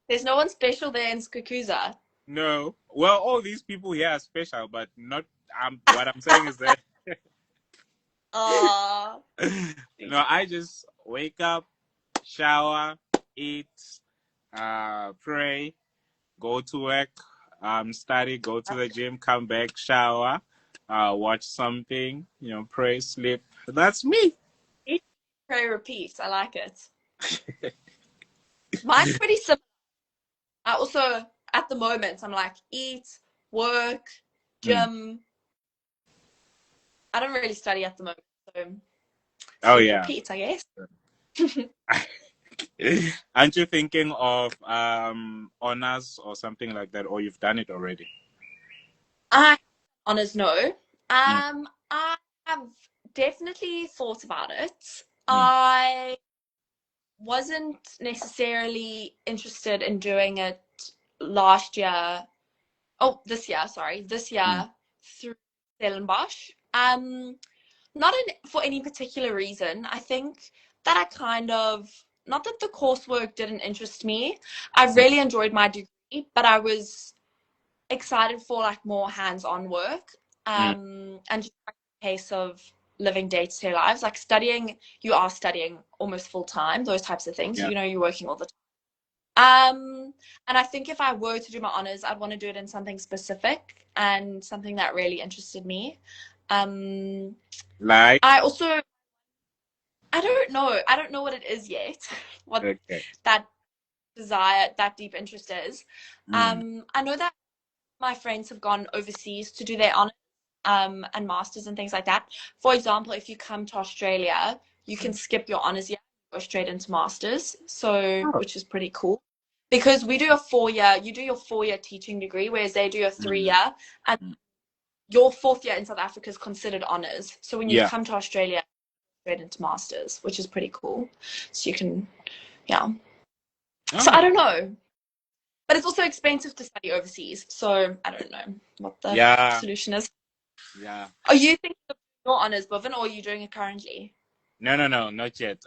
There's no one special there in Skukuza. No. Well, all these people here are special, but not. What I'm saying is that Oh, no, I just wake up, shower, eat, pray, go to work, study, go to the gym, come back, shower, watch something, pray, sleep. That's me. eat, pray, repeat. I like it. Mine's pretty simple. I also, at the moment, I'm like eat, work, Mm. gym. I don't really study at the moment, so Oh sleep, yeah. repeat, I guess. Aren't you thinking of honors or something like that, or you've done it already? I honors no. Mm. I have definitely thought about it. Mm. I wasn't necessarily interested in doing it last year. Oh, this year, sorry, this Mm. year through Stellenbosch. Not for any particular reason. I think that I kind of, not that the coursework didn't interest me. I Mm. really enjoyed my degree, but I was excited for like more hands-on work, Mm. and just like the pace of living day-to-day lives. Like studying, you are studying almost full time, those types of things. Yeah. You're working all the time. And I think if I were to do my honors, I'd want to do it in something specific and something that really interested me. Um, Like, I also, I don't know. I don't know what it is yet, what okay. that desire, that deep interest is. Mm. I know that my friends have gone overseas to do their honors, and masters and things like that. For example, if you come to Australia, you can Mm. skip your honors year, go straight into masters. So, Oh. which is pretty cool. Because we do a 4 year, you do your 4 year teaching degree, whereas they do a 3 year, and Mm. your 4th year in South Africa is considered honors. So when you Yeah. come to Australia, straight into masters, which is pretty cool. So you can, yeah. So Oh. I don't know, but it's also expensive to study overseas. So I don't know what the Yeah. solution is. Yeah. Are you thinking of your honors, Boven, or are you doing it currently? No, no, no, not yet.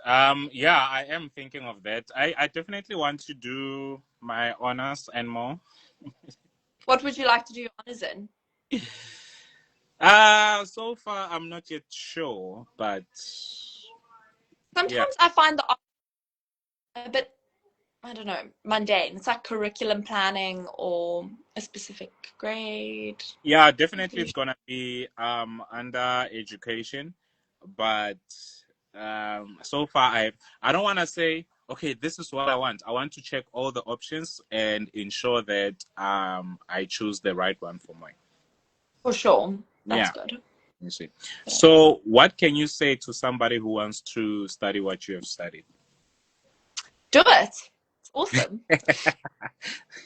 Yeah, I am thinking of that. I definitely want to do my honors and more. What would you like to do your honors in? So far I'm not yet sure, but yeah. Sometimes I find the a bit, I don't know, mundane. It's like curriculum planning or a specific grade. Yeah, definitely it's gonna be under education, but so far I don't wanna say, okay, this is what I want. I want to check all the options and ensure that I choose the right one for mine. For sure. That's Yeah. good. You see. So what can you say to somebody who wants to study what you have studied? Do it. It's awesome.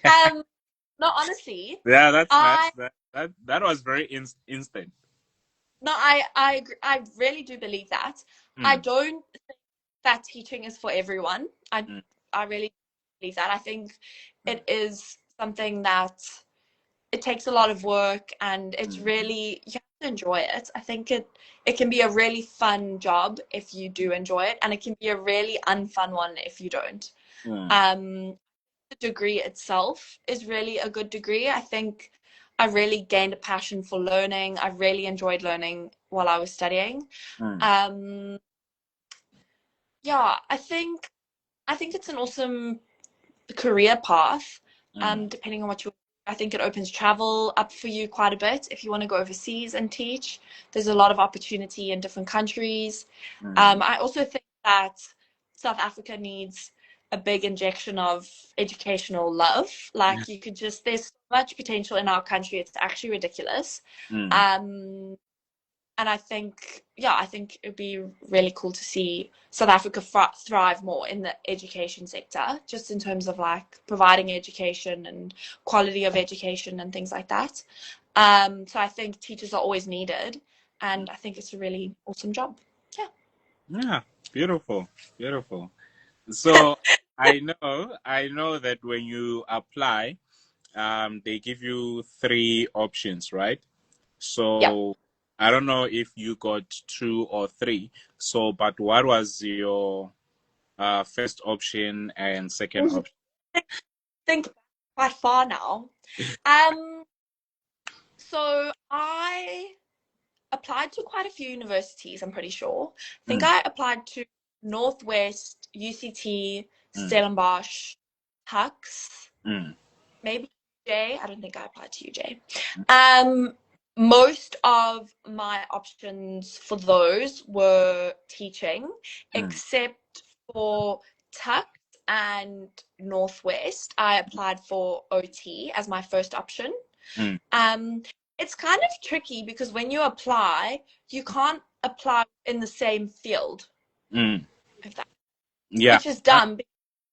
Um, no, honestly, Yeah, that's nice. I That was very instant. no, I really do believe that. I Mm. don't think that teaching is for everyone. I Mm. I really believe that. I think Mm. it is something that it takes a lot of work, and it's Mm. really, you have to enjoy it. I think it can be a really fun job if you do enjoy it, and it can be a really unfun one if you don't. Mm. Um, the degree itself is really a good degree. I think I really gained a passion for learning. I really enjoyed learning while I was studying. Mm. Um, yeah, I think it's an awesome career path, Mm, depending on what you. I think it opens travel up for you quite a bit. If you want to go overseas and teach, there's a lot of opportunity in different countries. mm, I also think that South Africa needs a big injection of educational love. Like you could just, there's so much potential in our country. It's actually ridiculous. mm, Um, and I think, yeah, I think it'd be really cool to see South Africa thrive more in the education sector, just in terms of like providing education and quality of education and things like that. So I think teachers are always needed, and I think it's a really awesome job. Yeah. yeah, beautiful, beautiful. So I know that when you apply, they give you three options, right? Yeah. So I don't know if you got two or three. So, but what was your first option and second I option? think quite far now. Um, so I applied to quite a few universities, I'm pretty sure. I think Mm, I applied to Northwest, UCT, mm, Stellenbosch, Tux, mm, maybe UJ. I don't think I applied to UJ. Um, Most of my options for those were teaching, mm, except for Tux and Northwest. I applied for OT as my first option. mm, Um, it's kind of tricky because when you apply, you can't apply in the same field, mm. if that, Yeah. which is dumb.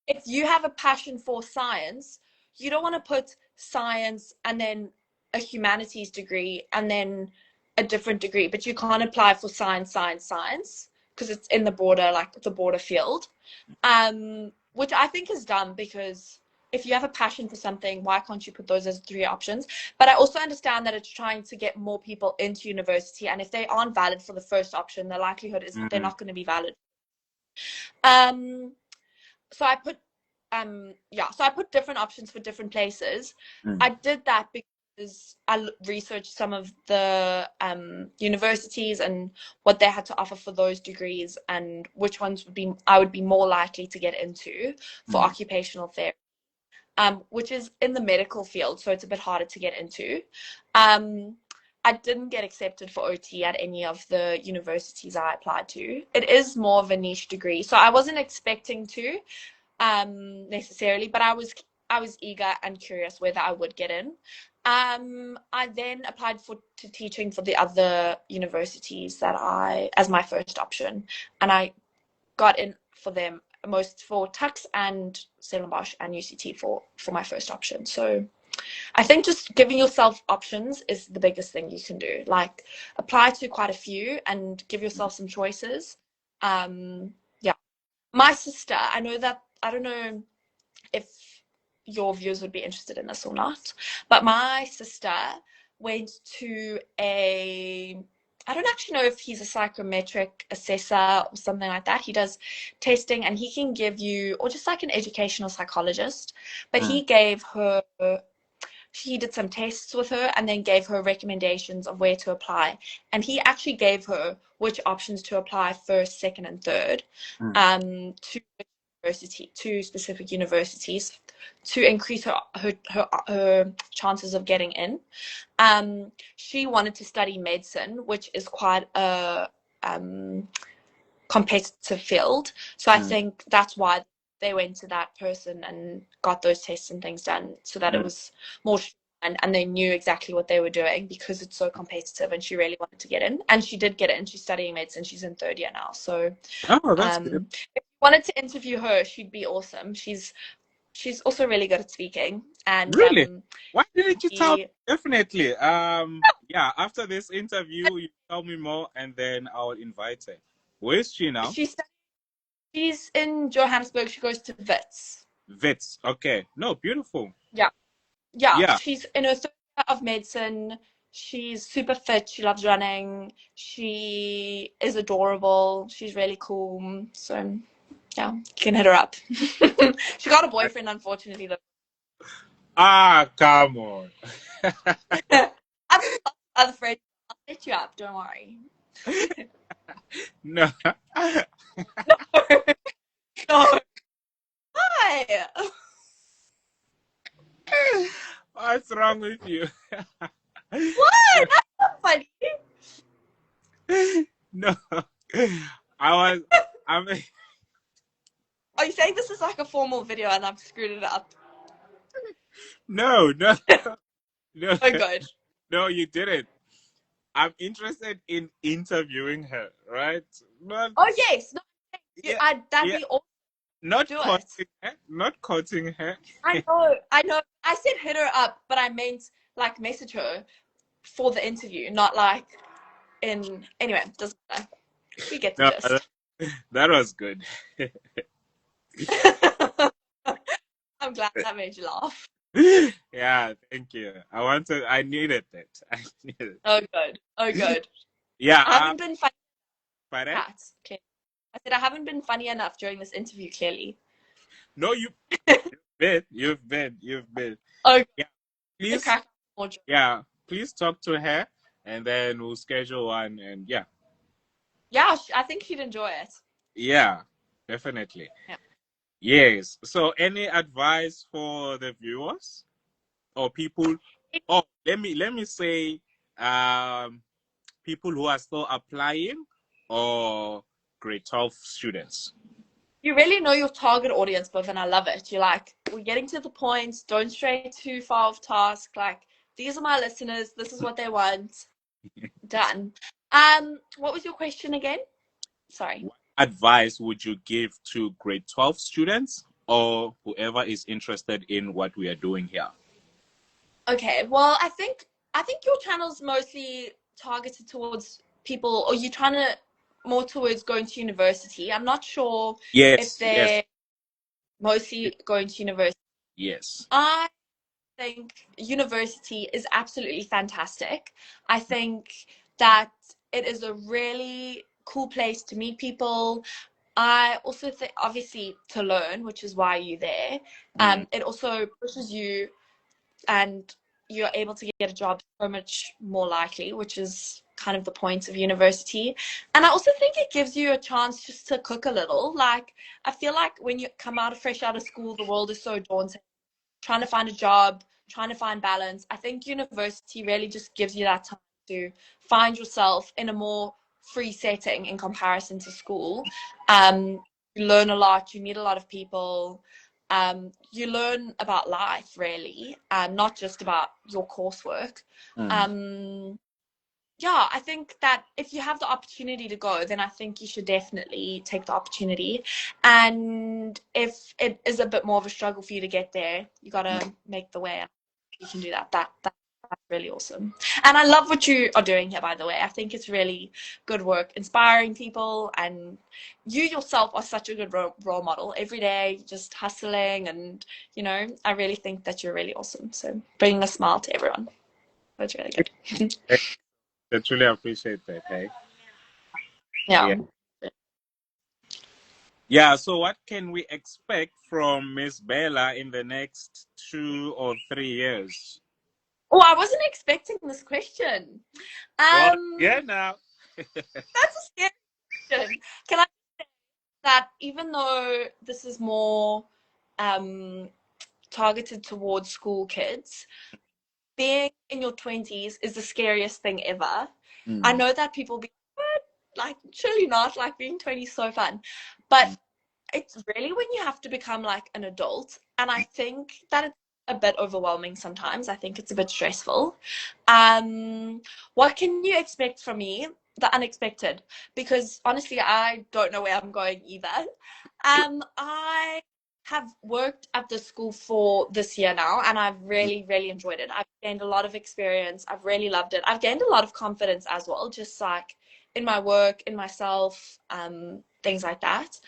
If you have a passion for science, you don't want to put science and then a humanities degree and then a different degree, but you can't apply for science because it's in the border, like the border field. Which I think is dumb because if you have a passion for something, why can't you put those as three options? But I also understand that it's trying to get more people into university, and if they aren't valid for the first option, the likelihood is they're Mm, not going to be valid. Um, so I put so I put different options for different places. mm, I did that because I researched some of the universities and what they had to offer for those degrees and which ones I would be more likely to get into for mm, occupational therapy, which is in the medical field, so it's a bit harder to get into. Um, I didn't get accepted for OT at any of the universities I applied to. It is more of a niche degree, so I wasn't expecting to necessarily, but I was eager and curious whether I would get in. I then applied to teaching for the other universities that I as my first option, and I got in for them most for Tux and Stellenbosch and UCT for my first option. So I think just giving yourself options is the biggest thing you can do. Like apply to quite a few and give yourself some choices. Yeah. My sister, I don't know if your viewers would be interested in this or not, but my sister went to I don't actually know if he's a psychometric assessor or something like that. He does testing and he can give you, or just like an educational psychologist, but mm, he did some tests with her and then gave her recommendations of where to apply. And he actually gave her which options to apply first, second, and third, mm, to specific universities to increase her chances of getting in. She wanted to study medicine, which is quite a competitive field. So I mm, think that's why they went to that person and got those tests and things done so that it mm. was more and they knew exactly what they were doing because it's so competitive and she really wanted to get in and she did get in. She's studying medicine. She's in third year now. So Oh, that's good. if you wanted to interview her, she'd be awesome. She's also really good at speaking and Really? Why didn't you tell me? she Definitely. Yeah, after this interview, you tell me more and then I'll invite her. Where is she now? she's she's in Johannesburg. She goes to Wits. Vets. Okay. No, beautiful. Yeah. Yeah, Yeah. she's in her third year of medicine. She's super fit. She loves running. She is adorable. She's really cool. So, yeah, you can hit her up. She got a boyfriend, unfortunately, though. Ah, come on. I've got other friends. I'll set you up. Don't worry. No. No. Hi. wrong with you? What? That's not funny. No, I'm. Are you saying this is like a formal video and I've screwed it up? No, no, no, Oh, good. no. You didn't. I'm interested in interviewing her, right? Not, Oh, yes. No, yeah, that'd yeah. be awesome. Not Do it. courting her. Not courting her. I know. I know. I said hit her up, but I meant like message her for the interview, not like in. Anyway, doesn't matter. You get the No, gist. that was good. I'm glad that made you laugh. Yeah, thank you. I needed it. I needed Oh, good. Oh, it. good. Yeah, I haven't been funny pardon? enough. Clearly. I said I haven't been funny enough during this interview, clearly. No, you've been. Oh, Yeah, the please, crack more. yeah, please talk to her, and then we'll schedule one. And yeah, Yeah, I think she'd enjoy it. yeah, definitely. Yeah. Yes. So, any advice for the viewers or people? Oh, let me say, people who are still applying or grade 12 students. You really know your target audience, Buven. I love it. You're like, we're getting to the point. Don't stray too far off task. Like, these are my listeners. This is what they want. Done. What was your question again? Sorry. What advice would you give to grade 12 students or whoever is interested in what we are doing here? Okay. Well, I think your channel's mostly targeted towards people, or you're trying to more towards going to university. I'm not sure if Yes, yes, they're mostly going to university. yes. I think university is absolutely fantastic. I think that it is a really cool place to meet people. I also think, obviously, to learn, which is why you're there. Mm, It also pushes you, and you're able to get a job so much more likely, which is kind of the point of university. And I also think it gives you a chance just to cook a little. Like, I feel like when you come fresh out of school, the world is so daunting, trying to find a job, trying to find balance. I think university really just gives you that time to find yourself in a more free setting in comparison to school. You learn a lot, you meet a lot of people, you learn about life really, not just about your coursework. mm. Um, yeah, I think that if you have the opportunity to go, then I think you should definitely take the opportunity. And if it is a bit more of a struggle for you to get there, you gotta make the way. You can do that. That's really awesome. And I love what you are doing here, by the way. I think it's really good work, inspiring people, and you yourself are such a good role model. Every day, just hustling, and I really think that you're really awesome. So bringing a smile to everyone. That's really good. I truly appreciate that. Hey? Yeah. Yeah. Yeah, so what can we expect from Miss Bella in the next 2 or 3 years? Oh, I wasn't expecting this question. Well, yeah, Um, now. that's a scary question. Can I say that even though this is more um targeted towards school kids, being in your 20s is the scariest thing ever. I Mm, know that people be like, surely not, like being 20 is so fun. But it's really when you have to become like an adult. And I think that it's a bit overwhelming sometimes. I think it's a bit stressful. What can you expect from me? The unexpected. Because honestly, I don't know where I'm going either. I have worked at the school for this year now, and I've really, really enjoyed it. I've gained a lot of experience. I've really loved it. I've gained a lot of confidence as well, just like in my work, in myself, things like that.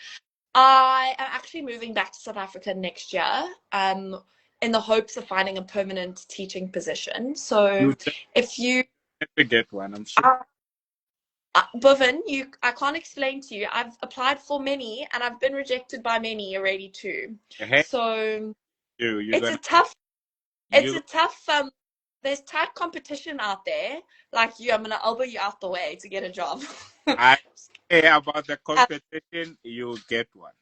I am actually moving back to South Africa next year, in the hopes of finding a permanent teaching position. So you if you, definitely get one, I'm sure. uh, Buven, I can't explain to you. I've applied for many and I've been rejected by many already too. Hey, So you're it's gonna a tough, it's you. a tough, there's tight competition out there. Like you, I'm gonna elbow you out the way to get a job. I say about the competition, you get one.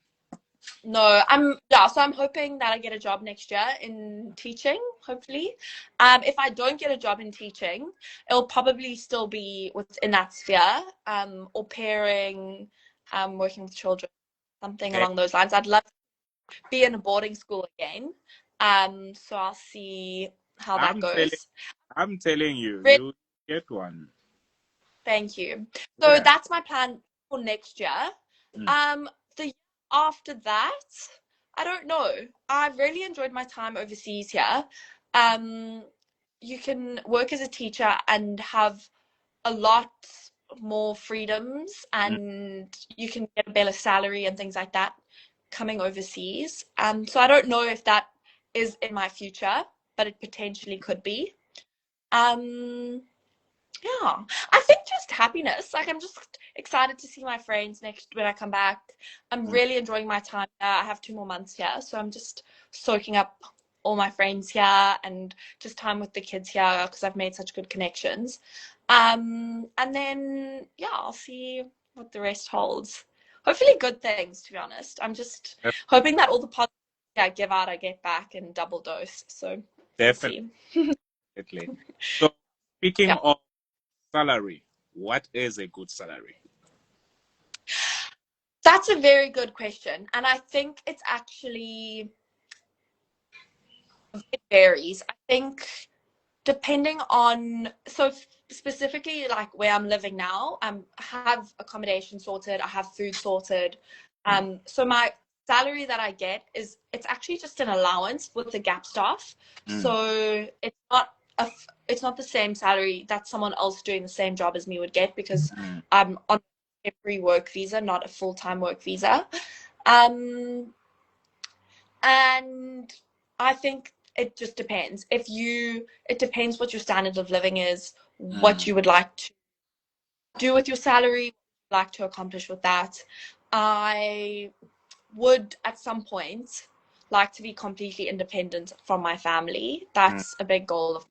No, so I'm hoping that I get a job next year in teaching, hopefully. If I don't get a job in teaching, it'll probably still be within that sphere, or pairing, working with children, something Okay. along those lines. I'd love to be in a boarding school again. So I'll see how that I'm telling, goes. I'm telling you, Really, you get one. thank you. So Yeah. that's my plan for next year. Mm. The year after that, I don't know. I've really enjoyed my time overseas here. Um, you can work as a teacher and have a lot more freedoms, Mm. and you can get a better salary and things like that coming overseas. So I don't know if that is in my future, but it potentially could be. Um, yeah, I think just happiness. Like, I'm just excited to see my friends next when I come back. I'm Mm. really enjoying my time here. I have 2 more months here, so I'm just soaking up all my friends here and just time with the kids here because I've made such good connections. And then yeah, I'll see what the rest holds. Hopefully, good things. To be honest, I'm just hoping that all the positives I give out, I get back in double dose. So we'll Definitely. see. So, speaking Yeah. of salary, what is a good salary? That's a very good question. And I think it's actually, it varies. I think depending on, so specifically like where I'm living now, I have accommodation sorted, I have food sorted. Mm. So my salary that I get it's actually just an allowance with the gap staff. Mm. So it's not the same salary that someone else doing the same job as me would get because Mm. I'm on a temporary work visa, not a full-time work visa. Um, and I think it just depends. It depends what your standard of living is, what Mm. you would like to do with your salary, what you'd like to accomplish with that. I would at some point like to be completely independent from my family. Mm. That's a big goal of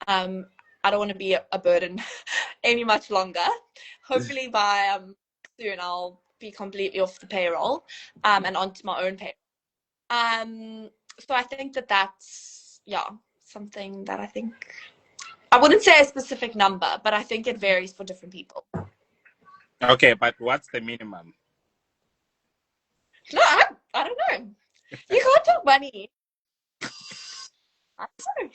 um I don't want to be a burden any much longer. Hopefully by soon I'll be completely off the payroll and onto my own payroll. So I think that's yeah, something that I think I wouldn't say a specific number, but I think it varies for different people. Okay, but what's the minimum? No, I don't know. You can't talk money. I don't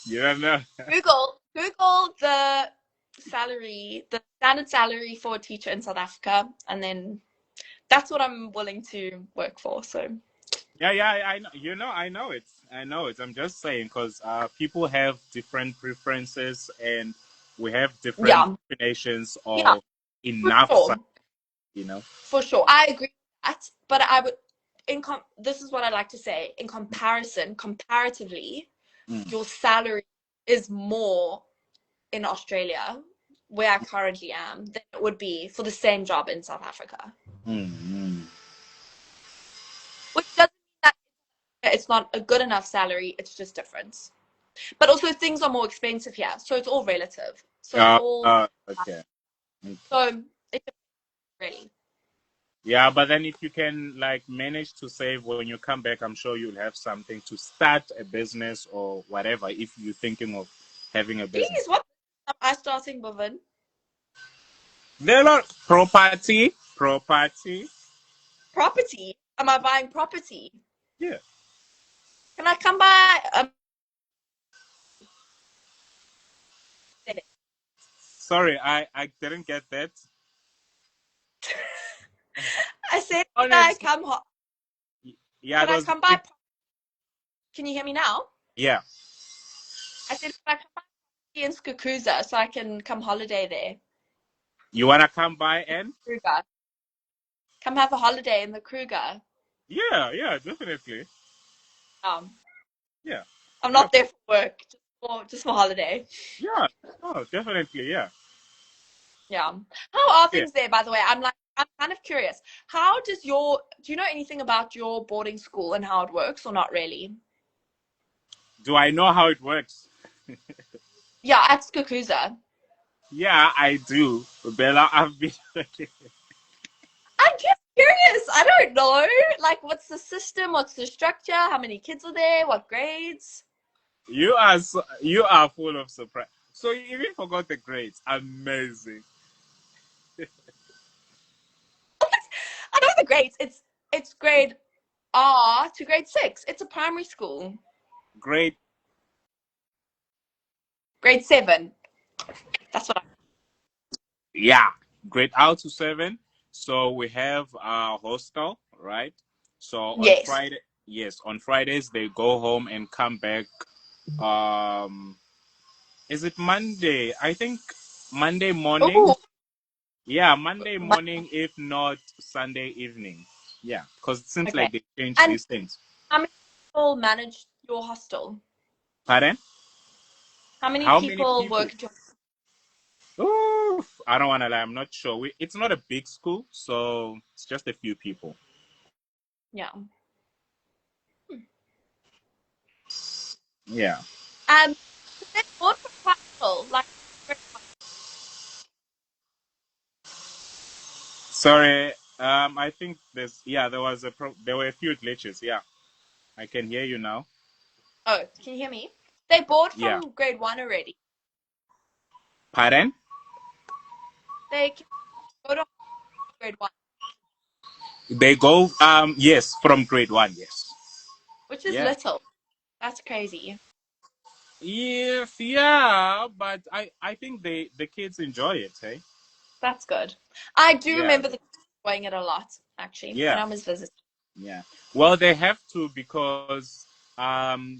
You don't know. know. Google the salary, the standard salary for a teacher in South Africa, and then that's what I'm willing to work for. So Yeah, yeah, I know. You know, I know it. I know it. I'm just saying because people have different preferences and we have different yeah, definitions yeah, of for enough, sure. you know. For sure. I agree with that. But I would, this is what I like to say. In comparison, comparatively, Mm. your salary is more in Australia, where I currently am, than it would be for the same job in South Africa. Mm. Which doesn't mean that it's not a good enough salary, it's just different. But also, things are more expensive here. So it's all relative. So it's all, Okay. Okay. so it really. Yeah, but then if you can like manage to save when you come back, I'm sure you'll have something to start a business or whatever if you're thinking of having a business. Please, what am I starting, Buven? There are property. Property? Am I buying property? Yeah. Can I come by? Sorry, I didn't get that. I said, Honestly, yeah, can I those come by? Can you hear me now? yeah. I said, can I come by in Skukuza so I can come holiday there? You wanna come by and Kruger. Come have a holiday in the Kruger. yeah, yeah, definitely. Um, Yeah. I'm Yeah. not there for work, just for holiday. Yeah. Oh, definitely, yeah. Yeah. How are Yeah. things there, by the way? I'm kind of curious. Do you know anything about your boarding school and how it works or not really? Do I know how it works? Yeah, at Skukuza. Yeah, I do. Bella, I've been I'm just curious. I don't know. Like, what's the system? What's the structure? How many kids are there? What grades? You are full of surprise. So you even forgot the grades. Amazing. I know the grades. It's grade R to grade 6. It's a primary school. Grade. Grade 7. That's what I. Yeah, grade out to 7. So we have our hostel, right? So on Yes. Friday, yes, on Fridays they go home and come back. Um, is it Monday? I think Monday morning. Oh, Yeah, Monday morning, if not Sunday evening. Yeah, because it seems okay. like they change And these things. how many people manage your hostel? Pardon? How many How many people people? work at your? Oof, I don't want to lie. I'm not sure. It's not a big school, so it's just a few people. Yeah. Yeah. They board for quite well. Like, Sorry. I think there were a few glitches. Yeah, I can hear you now. oh, can you hear me? They board Yeah. from grade 1 already. Pardon? They can go to grade 1, They go. Yes, from grade 1. Yes. which is Yeah. little. That's crazy. Yes. Yeah. But I think the kids enjoy it. Hey. That's good. I do Yeah. remember the enjoying it a lot, actually, when Yeah. I was visiting. Yeah. Well, they have to because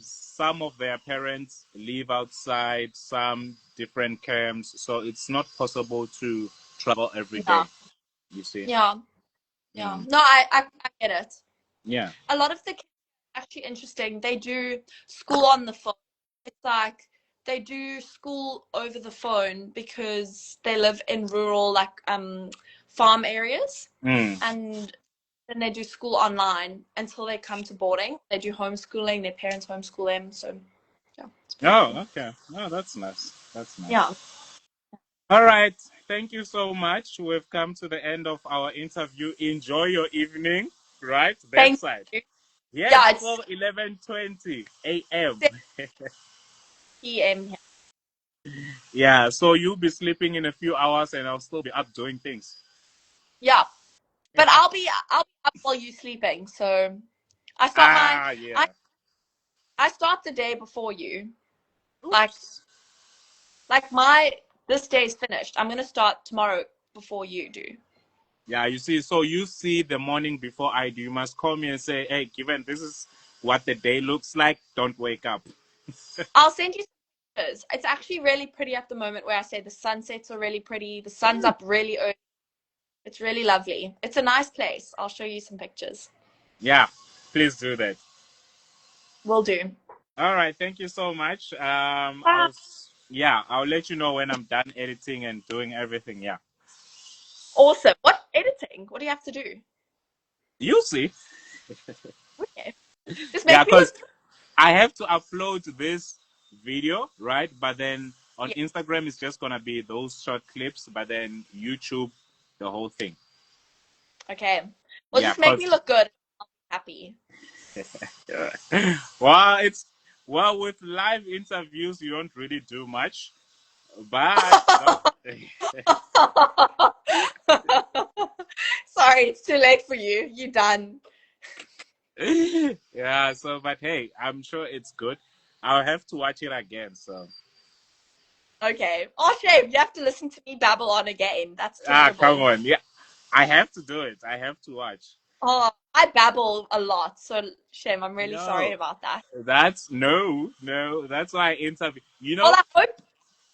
some of their parents live outside, some different camps, so it's not possible to travel every Yeah. day. You see. Yeah. Yeah. Mm. No, I get it. Yeah. A lot of the kids are actually interesting. They do school on the phone. It's like they do school over the phone because they live in rural, like, farm areas, Mm. and then they do school online until they come to boarding. They do homeschooling. Their parents homeschool them. So yeah, it's pretty Oh, cool. okay. Oh, that's nice. That's Yeah. nice. All right. Thank you so much. We've come to the end of our interview. Enjoy your evening. Right? That Thank side. you. Yeah, Yeah, it's it's 11:20 a.m. 6 p.m. here. Yeah, so you'll be sleeping in a few hours and I'll still be up doing things. Yeah, but I'll be up while you sleeping. So I start my Ah, I yeah. I start the day before you. Like Oops. like my this day is finished. I'm gonna start tomorrow before you do. Yeah, you see, so you see the morning before I do. You must call me and say, hey, given this is what the day looks like, don't wake up. I'll send you some pictures. It's actually really pretty at the moment where I say the sunsets are really pretty. The sun's up really early. It's really lovely. It's a nice place. I'll show you some pictures. Yeah, please do that. Will do. All right, thank you so much. Bye. Yeah, I'll let you know when I'm done editing and doing everything. Yeah, Awesome. What editing? What do you have to do? you'll see. Okay. Just Yeah, make me because look. I have to upload this video, right? But then on Yeah. Instagram, it's just gonna be those short clips. But then YouTube, the whole thing. Okay. Well, Yeah, just make cause me look good. I'll be happy. well, with live interviews, you don't really do much. But Sorry, it's too late for you. You done. yeah. So, but hey, I'm sure it's good. I'll have to watch it again. So Okay. Oh, shame. You have to listen to me babble on again. That's come terrible. on, yeah. I have to do it. I have to watch. Oh, I babble a lot. So, shame. I'm really sorry No, about that. no. That's why I interview. Well,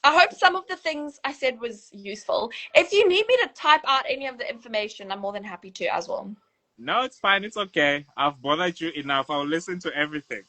I hope some of the things I said was useful. If you need me to type out any of the information, I'm more than happy to as well. No, it's fine. It's okay. I've bothered you enough. I'll listen to everything.